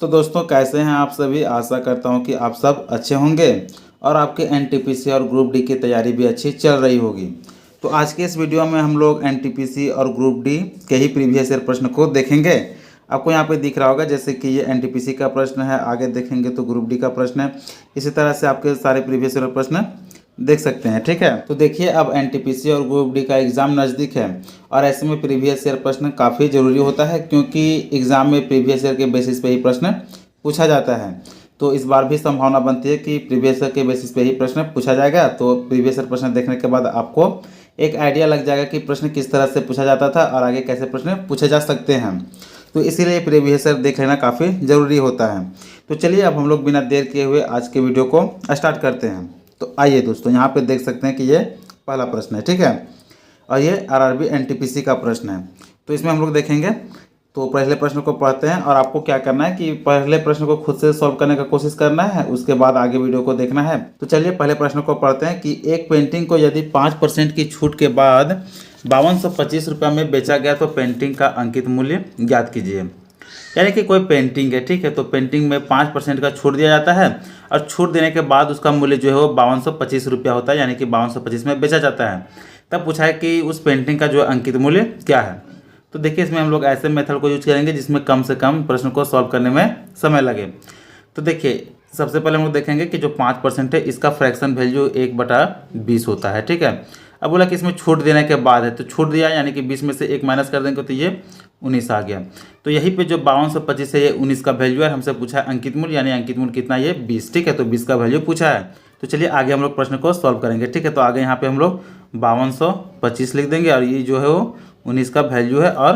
तो दोस्तों कैसे हैं आप सभी। आशा करता हूं कि आप सब अच्छे होंगे और आपके एनटीपीसी और ग्रुप डी की तैयारी भी अच्छी चल रही होगी। तो आज के इस वीडियो में हम लोग एनटीपीसी और ग्रुप डी के ही प्रीवियस ईयर प्रश्न को देखेंगे। आपको यहाँ पे दिख रहा होगा जैसे कि ये एनटीपीसी का प्रश्न है, आगे देखेंगे तो ग्रुप डी का प्रश्न है। इसी तरह से आपके सारे प्रीवियस ईयर प्रश्न देख सकते हैं। ठीक है, तो देखिए अब एनटीपीसी और ग्रुप डी का एग्ज़ाम नज़दीक है और ऐसे में प्रीवियस ईयर प्रश्न काफ़ी ज़रूरी होता है, क्योंकि एग्ज़ाम में प्रीवियस ईयर के बेसिस पे ही प्रश्न पूछा जाता है। तो इस बार भी संभावना बनती है कि प्रीवियस ईयर के बेसिस पे ही प्रश्न पूछा जाएगा। तो प्रीवियस ईयर प्रश्न देखने के बाद आपको एक आइडिया लग जाएगा कि प्रश्न किस तरह से पूछा जाता था और आगे कैसे प्रश्न पूछे जा सकते हैं। तो इसीलिए प्रीवियस ईयर देख लेना काफ़ी ज़रूरी होता है। तो चलिए अब हम लोग बिना देर किए हुए आज के वीडियो को स्टार्ट करते हैं। तो आइए दोस्तों, यहाँ पे देख सकते हैं कि ये पहला प्रश्न है। ठीक है, और ये आरआरबी एनटीपीसी का प्रश्न है। तो इसमें हम लोग देखेंगे। तो पहले प्रश्न को पढ़ते हैं और आपको क्या करना है कि पहले प्रश्न को खुद से सॉल्व करने का कोशिश करना है, उसके बाद आगे वीडियो को देखना है। तो चलिए पहले प्रश्न को पढ़ते हैं कि एक पेंटिंग को यदि 5% की छूट के बाद 5225 रुपये में बेचा गया तो पेंटिंग का अंकित मूल्य ज्ञात कीजिए। यानी कि कोई पेंटिंग है, ठीक है, तो पेंटिंग में 5% का छूट दिया जाता है और छूट देने के बाद उसका मूल्य जो है वो 5225 रुपया होता है, यानी कि 5225 में बेचा जाता है। तब पूछा है कि उस पेंटिंग का जो अंकित मूल्य क्या है। तो देखिए इसमें हम लोग ऐसे मेथड को यूज करेंगे जिसमें कम से कम प्रश्न को सॉल्व करने में समय लगे। तो देखिए सबसे पहले हम लोग देखेंगे कि जो 5% है इसका फ्रैक्शन वैल्यू 1/20 होता है। ठीक है, अब बोला कि इसमें छूट देने के बाद है, तो छूट दिया यानी कि 20 में से 1 माइनस कर देंगे तो ये 19 आ गया। तो यहीं पे जो 5225 है ये 19 का वैल्यू है। हमसे पूछा है अंकित मूल्य, यानी अंकित मूल्य कितना, ये 20। ठीक है, तो 20 का वैल्यू पूछा है। तो चलिए आगे हम लोग प्रश्न को सॉल्व करेंगे। ठीक है, तो आगे यहाँ पे हम लोग 5225 लिख देंगे और ये जो है वो 19 का वैल्यू है और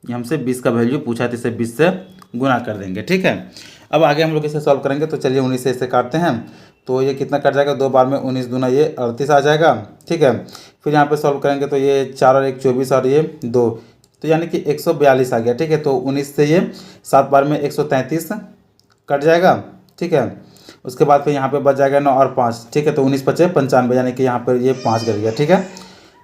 हमसे 20 का वैल्यू पूछा तो इसे 20 से गुना कर देंगे। ठीक है, अब आगे हम लोग इसे सॉल्व करेंगे। तो चलिए 19 से इसे काटते हैं तो ये कितना कट जाएगा, 2 बार में 19 दूना ये 38 आ जाएगा। ठीक है, फिर यहाँ पे सॉल्व करेंगे तो ये 4 और 1 24 और ये 2, तो यानी कि 142 आ गया। ठीक है, तो 19 से ये 7 बार में 133 कट जाएगा। ठीक है, उसके बाद फिर यहाँ पे बच जाएगा 9 और 5। ठीक है, तो 19 पचे 95, यानी कि यहाँ पर ये 5 गिर गया। ठीक है,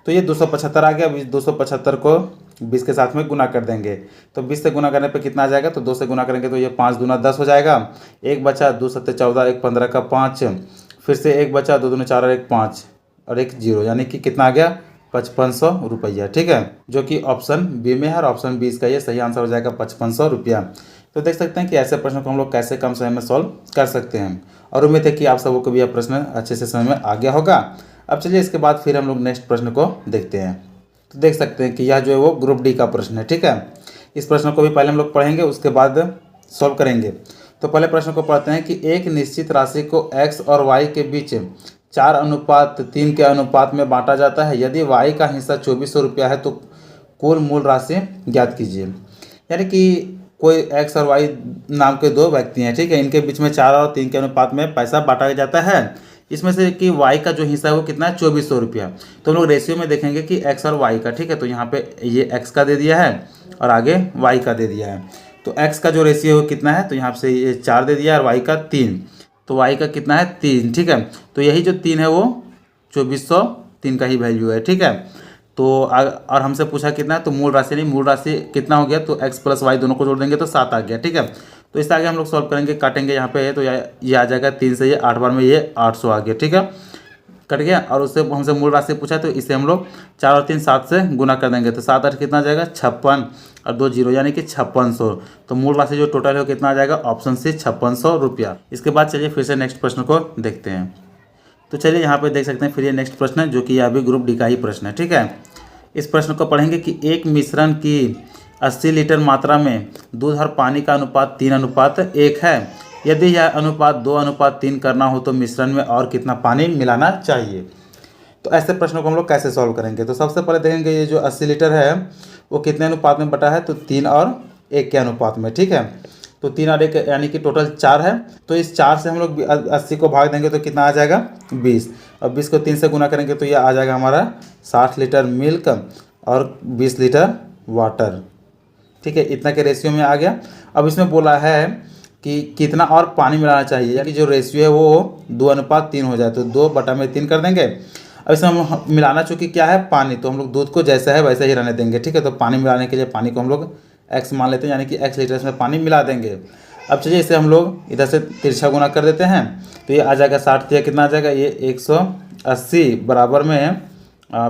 तो ये 275 आ गया। 275 को 20 के साथ में गुना कर देंगे तो 20 से गुना करने पे कितना आ जाएगा, तो 2 से गुना करेंगे तो ये 5 दूना 10 हो जाएगा। एक बचा, 2 सत्ते 14, 1 15 का 5, फिर से एक बचा, 2 दूने 4 और 1 5 और 1 0, यानी कि कितना आ गया 5500 रुपया। ठीक है, जो कि ऑप्शन बी में है और ऑप्शन बी इसका ये सही आंसर हो जाएगा 5500 रुपया। तो देख सकते हैं कि ऐसे प्रश्न को हम लोग कैसे कम समय में सॉल्व कर सकते हैं और उम्मीद है कि आप सबों को भी यह प्रश्न अच्छे से समझ में आ गया होगा। अब चलिए इसके बाद फिर हम लोग नेक्स्ट प्रश्न को देखते हैं। तो देख सकते हैं कि यह जो है वो ग्रुप डी का प्रश्न है। ठीक है, इस प्रश्न को भी पहले हम लोग पढ़ेंगे, उसके बाद सॉल्व करेंगे। तो पहले प्रश्न को पढ़ते हैं कि एक निश्चित राशि को x और y के बीच 4:3 के अनुपात में बांटा जाता है। यदि y का हिस्सा 2400 रुपया है तो कुल मूल राशि ज्ञात कीजिए। यानी कि कोई x और y नाम के दो व्यक्ति हैं, ठीक है, इनके बीच में 4 और 3 के अनुपात में पैसा बांटा जाता है। इसमें से कि y का जो हिस्सा है वो कितना है, 2400 रुपया। तो हम लोग रेशियो में देखेंगे कि x और y का। ठीक है, तो यहाँ पे ये x का दे दिया है और आगे y का दे दिया है। तो x का जो रेशियो है कितना है, तो यहाँ से ये 4 दे दिया है और y का 3, तो y का कितना है 3। ठीक है, तो यही जो 3 है वो 2403 का ही वैल्यू है। ठीक है, तो और हमसे पूछा कितना है, तो मूल राशि नहीं, मूल राशि कितना हो गया, तो x प्लस y दोनों को जोड़ देंगे तो 7 आ गया। ठीक है, तो इससे आगे हम लोग सॉल्व करेंगे, काटेंगे यहाँ पे तो ये आ जाएगा 3 से ये 8 बार में ये 800 आ गया। ठीक है, कट गया और उससे हमसे मूल राशि पूछा तो इसे हम लोग 4 और 3 7 से गुना कर देंगे तो 7 8 कितना आ जाएगा 56 और 2 0, यानी कि 5600। तो मूल राशि जो टोटल है कितना आ जाएगा, ऑप्शन सी 5600 रुपया। इसके बाद चलिए फिर से नेक्स्ट प्रश्न को देखते हैं। तो चलिए यहाँ पे देख सकते हैं फिर ये नेक्स्ट प्रश्न है जो कि यह भी ग्रुप डी का ही प्रश्न है। ठीक है, इस प्रश्न को पढ़ेंगे कि एक मिश्रण की 80 लीटर मात्रा में दूध और पानी का अनुपात 3:1 है। यदि यह अनुपात 2:3 करना हो तो मिश्रण में और कितना पानी मिलाना चाहिए। तो ऐसे प्रश्नों को हम लोग कैसे सॉल्व करेंगे, तो सबसे पहले देखेंगे ये जो 80 लीटर है वो कितने अनुपात में बटा है, तो 3 और 1 के अनुपात में। ठीक है, तो 3 और 1 यानी कि टोटल 4 है। तो इस 4 से हम लोग 80 को भाग देंगे तो कितना आ जाएगा 20, और 20 को 3 से गुना करेंगे तो ये आ जाएगा हमारा 60 लीटर मिल्क और 20 लीटर वाटर। ठीक है, इतना के रेशियो में आ गया। अब इसमें बोला है कि कितना और पानी मिलाना चाहिए, यानी जो रेशियो है वो 2:3 हो जाए, तो 2/3 कर देंगे। अब इसमें हम मिलाना चूँकि क्या है पानी, तो हम लोग दूध को जैसा है वैसे ही रहने देंगे। ठीक है, तो पानी मिलाने के लिए पानी को हम लोग x मान लेते हैं, यानी कि x लीटर में पानी मिला देंगे। अब चलिए इसे हम लोग इधर से तिरछा गुना कर देते हैं, तो ये आ जाएगा 60 या कितना आ जाएगा, ये 180 बराबर में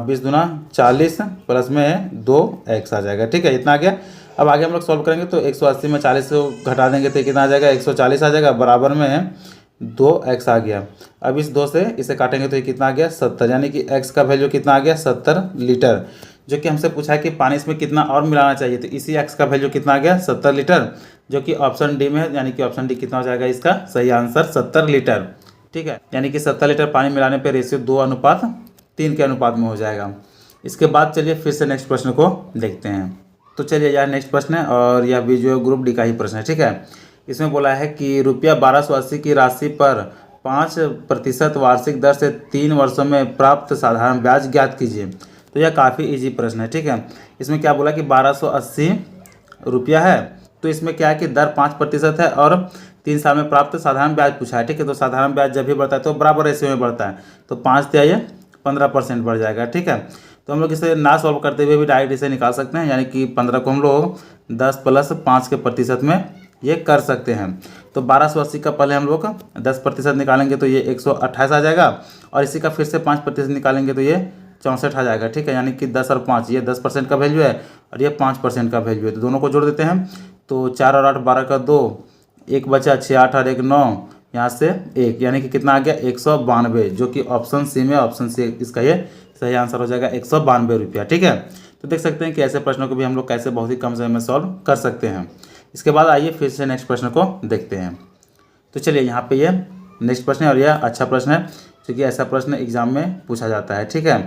20 दूना 40 प्लस में 2x आ जाएगा। ठीक है, इतना आ गया। अब आगे हम लोग सॉल्व करेंगे तो 180 में 40 को घटा देंगे तो कितना आ जाएगा, 140 आ जाएगा बराबर में 2x आ गया। अब इस 2 से इसे काटेंगे तो ये कितना आ गया, 70, यानी कि x का वैल्यू कितना आ गया, 70 लीटर। जो कि हमसे पूछा है कि पानी इसमें कितना और मिलाना चाहिए, तो इसी x का वैल्यू कितना आ गया, 70 लीटर, जो कि ऑप्शन डी में है, यानी कि ऑप्शन डी कितना हो जाएगा इसका सही आंसर 70 लीटर। ठीक है, यानी कि 70 लीटर पानी मिलाने पर रेशियो 2:3 के अनुपात में हो जाएगा। इसके बाद चलिए फिर से नेक्स्ट प्रश्न को देखते हैं। तो चलिए यह नेक्स्ट प्रश्न है और यह भी जो ग्रुप डी का ही प्रश्न है। ठीक है, इसमें बोला है कि रुपया 1280 की राशि पर 5% वार्षिक दर से 3 वर्षों में प्राप्त साधारण ब्याज ज्ञात कीजिए। तो यह काफ़ी इजी प्रश्न है। ठीक है, इसमें क्या बोला कि 1280 रुपया है, तो इसमें क्या है कि दर 5% है और 3 साल में प्राप्त साधारण ब्याज पूछा है। ठीक है, तो साधारण ब्याज जब भी बढ़ता है तो बराबर रेशियो में बढ़ता है, तो 5 से ये 15% बढ़ जाएगा। ठीक है, तो हम लोग इसे ना सॉल्व करते हुए भी डायरेक्ट इसे निकाल सकते हैं, यानी कि 15 को हम लोग 10 + 5 के प्रतिशत में ये कर सकते हैं। तो 1280 का पहले हम लोग 10% निकालेंगे तो ये 128 आ जाएगा, और इसी का फिर से 5% निकालेंगे तो ये 64 आ जाएगा। ठीक है, यानी कि 10 और 5 ये 10% का वैल्यू है और ये 5% का वैल्यू है, तो दोनों को जोड़ देते हैं। तो 4 और 8 12 का 2, 1 बचा, 6 8 और 1 9, यहाँ से 1, यानी कि कितना आ गया 192, जो कि ऑप्शन सी में, ऑप्शन सी इसका ये सही आंसर हो जाएगा 192 रुपया। ठीक है, तो देख सकते हैं कि ऐसे प्रश्नों को भी हम लोग कैसे बहुत ही कम समय में सॉल्व कर सकते हैं। इसके बाद आइए फिर से नेक्स्ट प्रश्न को देखते हैं। तो चलिए यहाँ पे ये नेक्स्ट प्रश्न है और यह अच्छा प्रश्न है क्योंकि ऐसा प्रश्न एग्जाम में पूछा जाता है। ठीक है,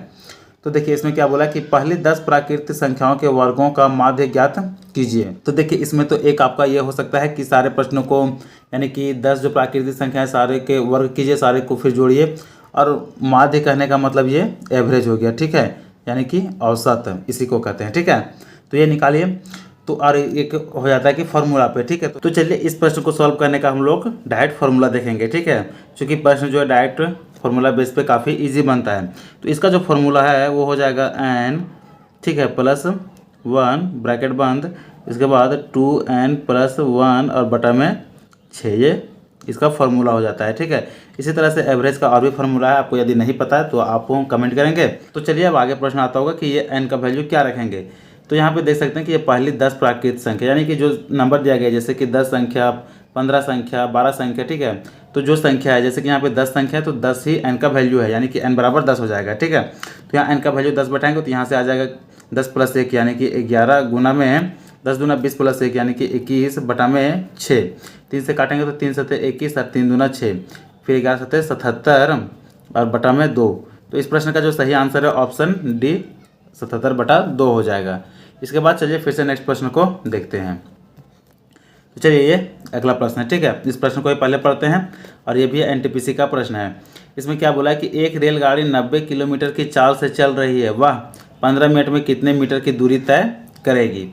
तो देखिए इसमें क्या बोला कि पहली 10 प्राकृतिक संख्याओं के वर्गों का माध्य ज्ञात कीजिए। तो देखिए इसमें तो एक आपका ये हो सकता है कि सारे प्रश्नों को, यानी कि 10 जो प्राकृतिक संख्या है सारे के वर्ग कीजिए, सारे को फिर जोड़िए, और माध्य कहने का मतलब ये एवरेज हो गया। ठीक है, यानी कि औसत इसी को कहते हैं। ठीक है, तो ये निकालिए, तो और एक हो जाता है कि फार्मूला पे। ठीक है, तो चलिए इस प्रश्न को सॉल्व करने का हम लोग डायरेक्ट फार्मूला देखेंगे। ठीक है, क्योंकि प्रश्न जो है डायरेक्ट फार्मूला बेस पे काफ़ी इजी बनता है। तो इसका जो फार्मूला है वो हो जाएगा n, ठीक है, +1 ब्रैकेट बंद, इसके बाद 2n + 1 और बटा में 6, ये इसका फार्मूला हो जाता है। ठीक है, इसी तरह से एवरेज का और भी फार्मूला है, आपको यदि नहीं पता है तो आप कमेंट करेंगे। तो चलिए अब आगे प्रश्न आता होगा कि ये n का वैल्यू क्या रखेंगे। तो यहाँ पे देख सकते हैं कि ये पहली 10 प्राकृतिक संख्या, यानी कि जो नंबर दिया गया है जैसे कि 10 संख्या, 15 संख्या, 12 संख्या। ठीक है, तो जो संख्या है जैसे कि यहाँ पे 10 संख्या है तो 10 ही n का वैल्यू है, यानी कि n बराबर 10 हो जाएगा। ठीक है, तो यहाँ n का वैल्यू 10 बैठाएंगे तो यहाँ से आ जाएगा 10 + 1 यानी कि 11 गुना में 10 दूना 20 + 1 यानी कि 21 बटा में 6, 3 से काटेंगे तो 3 7 21 और 3 दूना 6, फिर 11 7 77 और बटा में 2। तो इस प्रश्न का जो सही आंसर है ऑप्शन डी 77/2 हो जाएगा। इसके बाद चलिए फिर से नेक्स्ट प्रश्न को देखते हैं। तो चलिए ये अगला प्रश्न है। ठीक है, इस प्रश्न को पहले पढ़ते हैं और ये भी एनटीपीसी का प्रश्न है। इसमें क्या बोला है कि एक रेलगाड़ी 90 किलोमीटर की चाल से चल रही है, वह 15 मिनट में कितने मीटर की दूरी तय करेगी।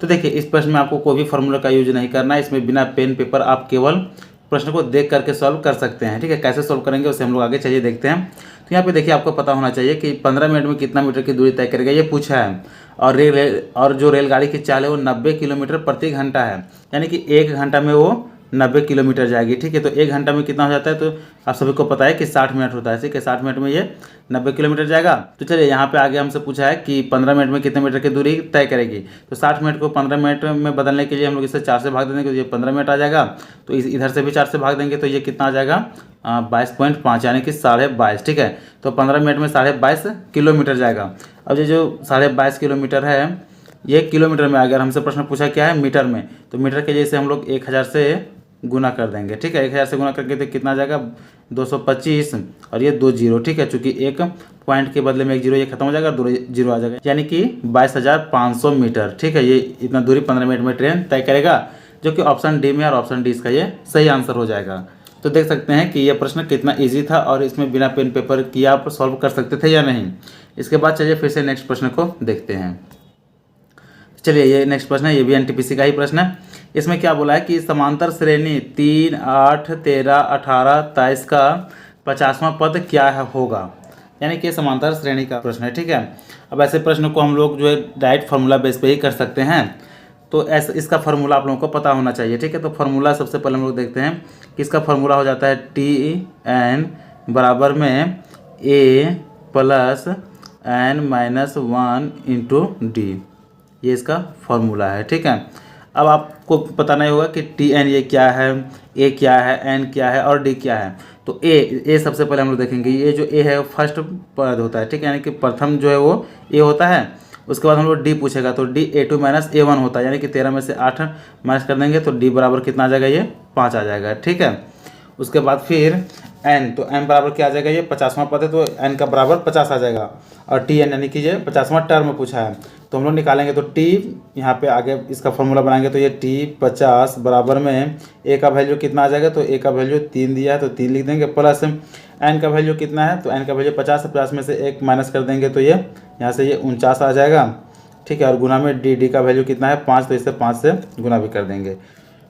तो देखिए इस प्रश्न में आपको कोई भी फार्मूला का यूज नहीं करना है, इसमें बिना पेन पेपर आप केवल प्रश्न को देख करके सॉल्व कर सकते हैं। ठीक है, कैसे सॉल्व करेंगे उसे हम लोग आगे चलिए देखते हैं। तो यहाँ पे देखिए आपको पता होना चाहिए कि 15 मिनट में कितना मीटर की दूरी तय करेगा, ये पूछा है। और जो रेलगाड़ी की चाल है वो 90 किलोमीटर प्रति घंटा है, यानी कि 1 घंटा में वो 90 किलोमीटर जाएगी। ठीक है, तो 1 घंटा में कितना हो जाता है, तो आप सभी को पता है कि 60 मिनट होता है। ठीक है, 60 मिनट में ये 90 किलोमीटर जाएगा। तो चलिए यहाँ पे आगे हमसे पूछा है कि 15 मिनट में कितने मीटर की दूरी तय करेगी। तो 60 मिनट को 15 मिनट में बदलने के लिए हम लोग इसे 4 से भाग देंगे तो ये 15 मिनट आ जाएगा। तो इधर से भी 4 से भाग देंगे तो ये कितना आ जाएगा 22.5 यानी कि 22.5। ठीक है, तो 15 मिनट में 22.5 किलोमीटर जाएगा। अब ये जो 22.5 किलोमीटर है ये किलोमीटर में, अगर हमसे प्रश्न पूछा क्या है मीटर में, तो मीटर के जैसे हम लोग 1000 से गुना कर देंगे। ठीक है, 1000 से गुना करके तो कितना आ जाएगा 225 और ये 2 जीरो। ठीक है, चूँकि एक पॉइंट के बदले में 1 जीरो ये खत्म हो जाएगा, 2 जीरो आ जाएगा, यानी कि 22,500 मीटर। ठीक है, ये इतना दूरी 15 मिनट में ट्रेन तय करेगा, जो कि ऑप्शन डी में, और ऑप्शन डी इसका ये सही आंसर हो जाएगा। तो देख सकते हैं कि ये प्रश्न कितना ईजी था और इसमें बिना पेन पेपर किए आप सॉल्व कर सकते थे या नहीं। इसके बाद चलिए फिर से नेक्स्ट प्रश्न को देखते हैं। चलिए ये नेक्स्ट प्रश्न है, ये भी एनटीपीसी का ही प्रश्न है। इसमें क्या बोला है कि समांतर श्रेणी 3, 8, 13, 18, 23 का 50वां पद क्या है होगा, यानी कि समांतर श्रेणी का प्रश्न है। ठीक है, अब ऐसे प्रश्न को हम लोग जो है डायरेक्ट फार्मूला बेस पे ही कर सकते हैं। तो ऐसा इसका फार्मूला आप लोगों को पता होना चाहिए, ठीक है। तो फार्मूला सबसे पहले हम लोग देखते हैं कि इसका फार्मूला हो जाता है टी एन बराबर में A plus N minus 1 into D, ये इसका फार्मूला है, ठीक है। अब आपको पता नहीं होगा कि टी एन ये क्या है, ए क्या है, एन क्या है और डी क्या है। तो ए सबसे पहले हम लोग देखेंगे, ये जो ए है वो फर्स्ट पद होता है, ठीक है, यानी कि प्रथम जो है वो ए होता है। उसके बाद हम लोग डी पूछेगा तो डी A2 माइनस A1 होता है, यानी कि 13 में से 8 माइनस कर देंगे तो डी बराबर कितना आ जाएगा, ये 5 आ जाएगा, ठीक है। उसके बाद फिर एन, तो एन बराबर क्या आ जाएगा, ये 50वां पद है तो एन का बराबर 50 आ जाएगा। और टी एन यानी कि ये 50वां टर्म पूछा है, तो हम लोग निकालेंगे तो टी यहाँ पे आगे इसका फॉर्मूला बनाएंगे तो ये टी 50 बराबर में ए का वैल्यू कितना आ जाएगा, तो ए का वैल्यू 3 दिया है तो 3 लिख देंगे, प्लस एन का वैल्यू कितना है, तो एन का वैल्यू 50 में से 1 माइनस कर देंगे तो ये यहाँ से ये 49 आ जाएगा, ठीक है। और गुना में डी का वैल्यू कितना है 5, तो इसे 5 से गुना भी कर देंगे।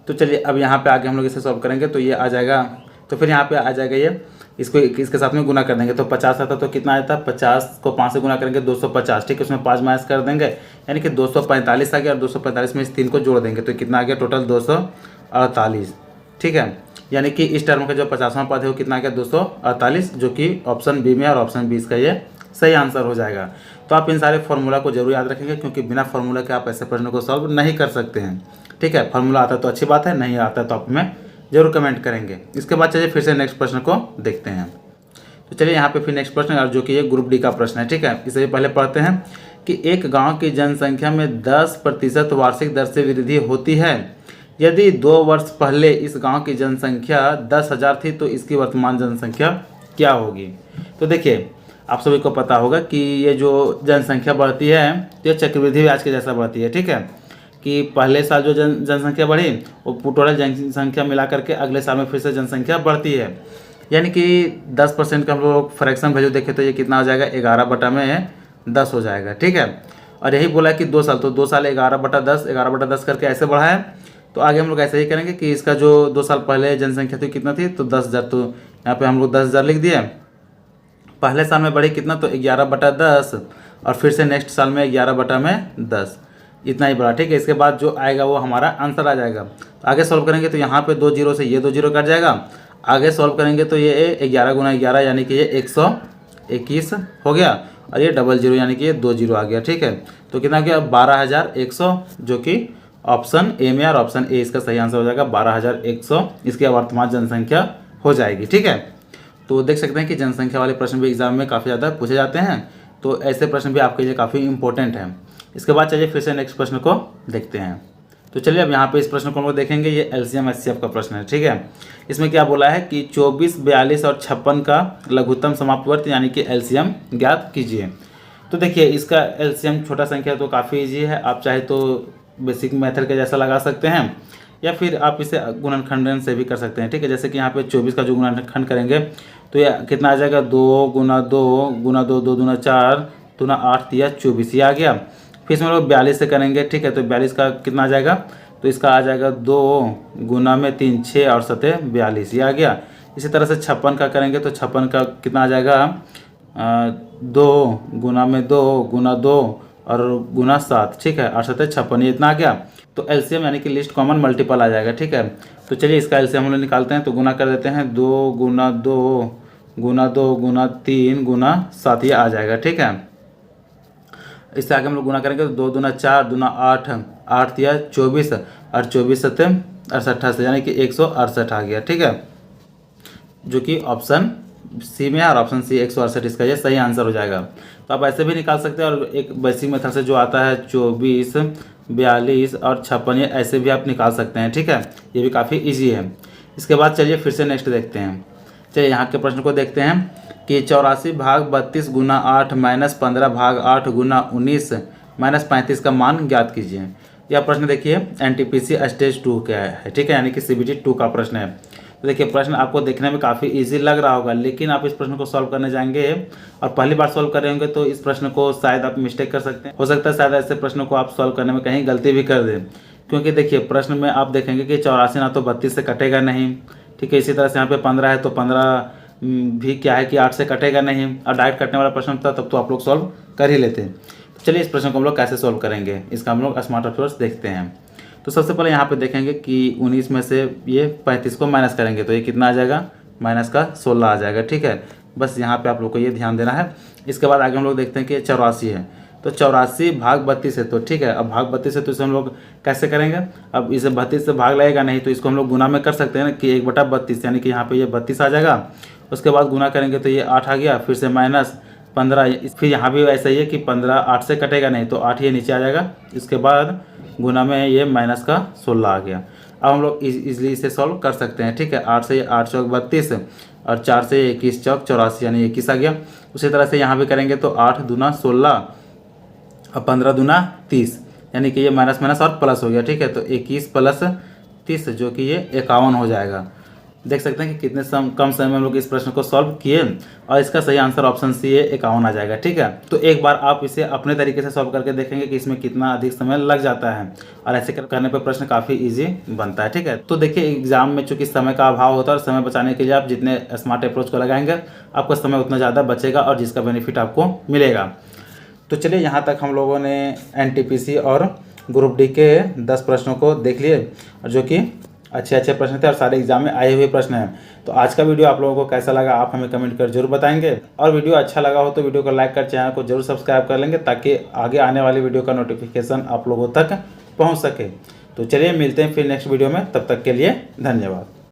तो चलिए अब यहाँ पे आगे हम लोग इसे सॉल्व करेंगे तो ये आ जाएगा, तो फिर यहाँ पे आ जाएगा ये, इसको इसके साथ में गुना कर देंगे तो 50 आता तो कितना आता है, 50 को 5 से गुना करेंगे 250, ठीक है। उसमें 5 माइनस कर देंगे यानी कि 245 आ गया, और 245 में इस 3 को जोड़ देंगे तो कितना आ गया टोटल 248, ठीक है। यानी कि इस टर्म का जो 50वां पद है वो कितना आ गया 248, जो कि ऑप्शन बी में और ऑप्शन 20 का ये सही आंसर हो जाएगा। तो आप इन सारे फार्मूला को जरूर याद रखेंगे, क्योंकि बिना फार्मूला के आप ऐसे प्रश्नों को सॉल्व नहीं कर सकते हैं, ठीक है। फार्मूला आता है तो अच्छी बात है, नहीं आता है तो आप में जरूर कमेंट करेंगे। इसके बाद चलिए फिर से नेक्स्ट प्रश्न को देखते हैं। तो चलिए यहाँ पे फिर नेक्स्ट प्रश्न, और जो कि ये ग्रुप डी का प्रश्न है, ठीक है। इसे पहले पढ़ते हैं कि एक गांव की जनसंख्या में 10% वार्षिक दर से वृद्धि होती है। यदि 2 वर्ष पहले इस गांव की जनसंख्या 10,000 थी तो इसकी वर्तमान जनसंख्या क्या होगी। तो देखिए आप सभी को पता होगा कि ये जो जनसंख्या बढ़ती है तो ये चक्रवृद्धि ब्याज के जैसा बढ़ती है, ठीक है। कि पहले साल जो जनसंख्या बढ़ी वो टोटल जनसंख्या मिला करके अगले साल में फिर से जनसंख्या बढ़ती है, यानी कि 10% का हम लोग फ्रैक्शन वैल्यू देखें तो ये कितना हो जाएगा 11/10 हो जाएगा, ठीक है। और यही बोला कि 2 साल, तो 2 साल 11/10 करके ऐसे बढ़ा है। तो आगे हम लोग ऐसे ही करेंगे कि इसका जो 2 साल पहले जनसंख्या थी कितना थी, तो 10,000, तो यहाँ पे हम लोग 10,000 लिख दिए। पहले साल में बढ़ी कितना, तो 11/10, और फिर से नेक्स्ट साल में 11/10, इतना ही बढ़ा, ठीक है। इसके बाद जो आएगा वो हमारा आंसर आ जाएगा। तो आगे सॉल्व करेंगे तो यहाँ पे 2 जीरो से ये 2 जीरो कट जाएगा। आगे सॉल्व करेंगे तो ये 11 गुना 11 यानी कि ये 121 हो गया, और ये 00 यानी कि ये 2 जीरो आ गया, ठीक है। तो कितना हो गया 12,100, जो कि ऑप्शन ए में, और ऑप्शन ए इसका सही आंसर हो जाएगा 12,100 इसकी वर्तमान जनसंख्या हो जाएगी, ठीक है। तो देख सकते हैं कि जनसंख्या वाले प्रश्न भी एग्जाम में काफ़ी ज़्यादा पूछे जाते हैं, तो ऐसे प्रश्न भी आपके लिए काफ़ी इंपॉर्टेंट हैं। इसके बाद चलिए फिर से नेक्स्ट प्रश्न को देखते हैं। तो चलिए अब यहाँ पे इस प्रश्न को हम लोग देखेंगे, ये LCM HCF का प्रश्न है, ठीक है। इसमें क्या बोला है कि 24, 42 और 56 का लघुत्तम समाप्त वर्ग यानी कि LCM ज्ञात कीजिए। तो देखिए इसका LCM छोटा संख्या तो काफ़ी ईजी है, आप चाहे तो बेसिक मेथड के जैसा लगा सकते हैं, या फिर आप इसे गुणनखंडन से भी कर सकते हैं, ठीक है। जैसे कि यहाँ पे 24 का जो गुणनखंड करेंगे तो ये कितना आ जाएगा 2 गुना 2 गुना 2 2 दूना 4 दूना 8 दिया 24, ये आ गया। फिर इसमें लोग 42 से करेंगे, ठीक है। तो 42 का कितना आ जाएगा, तो इसका आ जाएगा 2 गुना में 3 6 और 7 42, ये आ गया। इसी तरह से 56 का करेंगे तो 56 का कितना आ जाएगा 2 गुना में 2 गुना 2 और गुना 7, ठीक है, और 7 56, ये इतना आ गया। तो LCM यानी कि लिस्ट कॉमन मल्टीपल आ जाएगा, ठीक है। तो चलिए इसका LCM हम लोग निकालते हैं, तो गुना कर देते हैं 2 गुना 2 गुना 2 गुना 3 गुना 7, ये आ जाएगा, ठीक है। इससे आगे हम लोग गुना करेंगे तो 2 दूना 4 दूना 8 8 दिया 24 और 24 7 68 यानी कि 168 आ गया, ठीक है, जो कि ऑप्शन सी में है, और ऑप्शन सी 168 इसका ये सही आंसर हो जाएगा। तो आप ऐसे भी निकाल सकते हैं, और एक बेसिक मेथड से जो आता है 24 42 और 56, ये ऐसे भी आप निकाल सकते हैं, ठीक है। ये भी काफ़ी ईजी है। इसके बाद चलिए फिर से नेक्स्ट देखते हैं। चलिए यहाँ के प्रश्न को देखते हैं कि 84 भाग 32 गुना 8 माइनस 15 भाग 8 गुना 19 माइनस 35 का मान ज्ञात कीजिए। यह प्रश्न देखिए NTPC स्टेज 2 का है, ठीक है, यानी कि CBT 2 का प्रश्न है। तो देखिए प्रश्न आपको देखने में काफ़ी इजी लग रहा होगा, लेकिन आप इस प्रश्न को सॉल्व करने जाएंगे और पहली बार सॉल्व कर रहे होंगे तो इस प्रश्न को शायद आप मिस्टेक कर सकते हैं। हो सकता है शायद ऐसे प्रश्नों को आप सॉल्व करने में कहीं गलती भी कर दें, क्योंकि देखिए प्रश्न में आप देखेंगे कि 84 ना तो 32 से कटेगा नहीं, ठीक है। इसी तरह से यहाँ पे 15 है तो 15 भी क्या है कि 8 से कटेगा नहीं, और डायरेक्ट कटने वाला प्रश्न था तब तो आप लोग सॉल्व कर ही लेते हैं। तो चलिए इस प्रश्न को हम लोग कैसे सॉल्व करेंगे, इसका हम लोग स्मार्ट अप्रोच देखते हैं। तो सबसे पहले यहाँ पे देखेंगे कि 19 में से ये 35 को माइनस करेंगे तो ये कितना आ जाएगा, माइनस का 16 आ जाएगा। ठीक है, बस यहाँ पे आप लोग को ये ध्यान देना है। इसके बाद आगे हम लोग देखते हैं कि 84 है, तो 84 भाग 32 है। तो ठीक है, अब भाग 32 है तो इसे हम लोग कैसे करेंगे, अब इसे 32 से भाग लगेगा नहीं तो इसको हम लोग गुना में कर सकते हैं ना कि 1/32, यानी कि यहाँ पे ये 32 आ जाएगा। उसके बाद गुना करेंगे तो ये 8 आ गया, फिर से माइनस 15, फिर यहाँ भी ऐसा ही है कि 15 8 से कटेगा नहीं तो 8 ये नीचे आ जाएगा। इसके बाद गुना में ये माइनस का 16 आ गया। अब हम लोग इजली इसे सॉल्व कर सकते हैं। ठीक है, 8 से 8 चौक 32 और 4 से 21 चौक 84, यानी 21 आ गया। उसी तरह से यहाँ भी करेंगे तो 8 दूना 16 और 15 दूना 30, यानी कि ये माइनस माइनस और प्लस हो गया। ठीक है, तो 21 प्लस 30 जो कि ये 51 हो जाएगा। देख सकते हैं कि कितने कम समय में हम लोग इस प्रश्न को सॉल्व किए और इसका सही आंसर ऑप्शन सी है, 51 आ जाएगा। ठीक है, तो एक बार आप इसे अपने तरीके से सॉल्व करके देखेंगे कि इसमें कितना अधिक समय लग जाता है और ऐसे करने पर प्रश्न काफ़ी ईजी बनता है। ठीक है, तो देखिए एग्जाम में चूंकि समय का अभाव होता है और समय बचाने के लिए आप जितने स्मार्ट अप्रोच को लगाएंगे आपका समय उतना ज़्यादा बचेगा और जिसका बेनिफिट आपको मिलेगा। तो चलिए यहाँ तक हम लोगों ने एनटीपीसी और ग्रुप डी के 10 प्रश्नों को देख लिए, जो कि अच्छे प्रश्न थे और सारे एग्जाम में आए हुए प्रश्न हैं। तो आज का वीडियो आप लोगों को कैसा लगा आप हमें कमेंट कर जरूर बताएंगे, और वीडियो अच्छा लगा हो तो वीडियो को लाइक कर चैनल को जरूर सब्सक्राइब कर लेंगे ताकि आगे आने वाली वीडियो का नोटिफिकेशन आप लोगों तक पहुँच सके। तो चलिए मिलते हैं फिर नेक्स्ट वीडियो में, तब तक के लिए धन्यवाद।